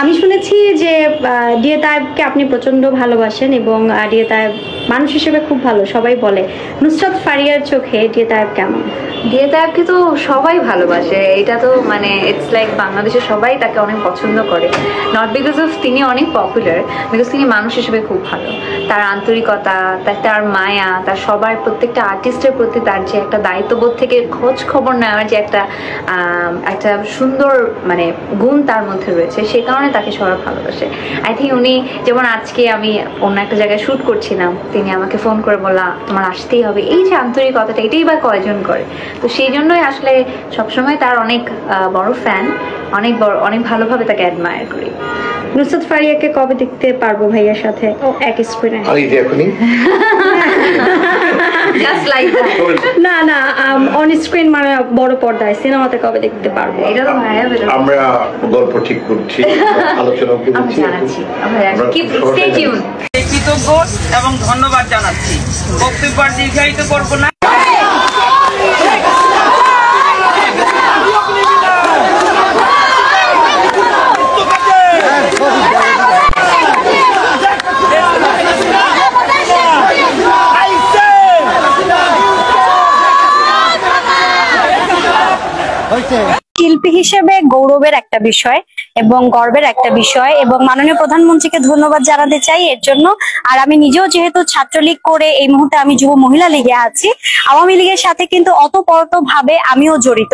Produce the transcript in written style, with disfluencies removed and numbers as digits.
আমি শুনেছি যে ডিএ তায়েবকে আপনি প্রচন্ড ভালোবাসেন এবং ডিএ তায়েব মানুষ হিসেবে খুব ভালো, সবাই বলে। নুসরাত ফারিয়ার চোখে ডিএ তায়েব কেমন? ডিএ তায়েবকে তো সবাই ভালোবাসে, এটা তো মানে ইটস লাইক বাংলাদেশের সবাই তাকে অনেক পছন্দ করে, নট বিকজ অফ তিনি অনেক পপুলার, বিকজ তিনি মানুষ হিসেবে খুব ভালো। তার আন্তরিকতা, তার মায়া, তার সবার প্রত্যেকটা আর্টিস্টের প্রতি তার যে একটা দায়িত্ববোধ থেকে খোঁজ খবর নেওয়ার যে একটা একটা সুন্দর মানে গুণ তার মধ্যে রয়েছে, সে কারণে তাকে সবাই ভালোবাসে। আই থিঙ্ক উনি যেমন আজকে আমি অন্য একটা জায়গায় শ্যুট করছিলাম, তিনি আমাকে ফোন করে বললা তোমার আসতেই হবে, এই যে আন্তরিকতাটা এটাই বা কয়জন করে। তো সেই জন্যই আসলে সবসময় তার অনেক বড় ফ্যান, অনেক ভালোভাবে তাকে অ্যাডমায়ার করি। নুসরাত ফারিয়াকে কবে দেখতে পারবো ভাইয়ার সাথে এক স্ক্রিনে? না না, অন স্ক্রিন মানে বড় পর্দায় সিনেমাতে কবে দেখতে পারবো? এটা তো ভাইয়া আমরা গল্প ঠিক করছি, আলোচনা করছি, কৃতজ্ঞ এবং ধন্যবাদ জানাচ্ছি। বক্তব্য দীর্ঘায়িত করব না। শিল্পী হিসেবে গৌরবের একটা বিষয় এবং গর্বের একটা বিষয়, এবং মাননীয় প্রধানমন্ত্রীকে ধন্যবাদ জানাতে চাই এর জন্য। আর আমি নিজেও যেহেতু ছাত্রলীগ করে এই মুহূর্তে আমি যুব মহিলা লীগে আছি, আওয়ামী লীগের সাথে কিন্তু অতপ্রত ভাবে আমিও জড়িত।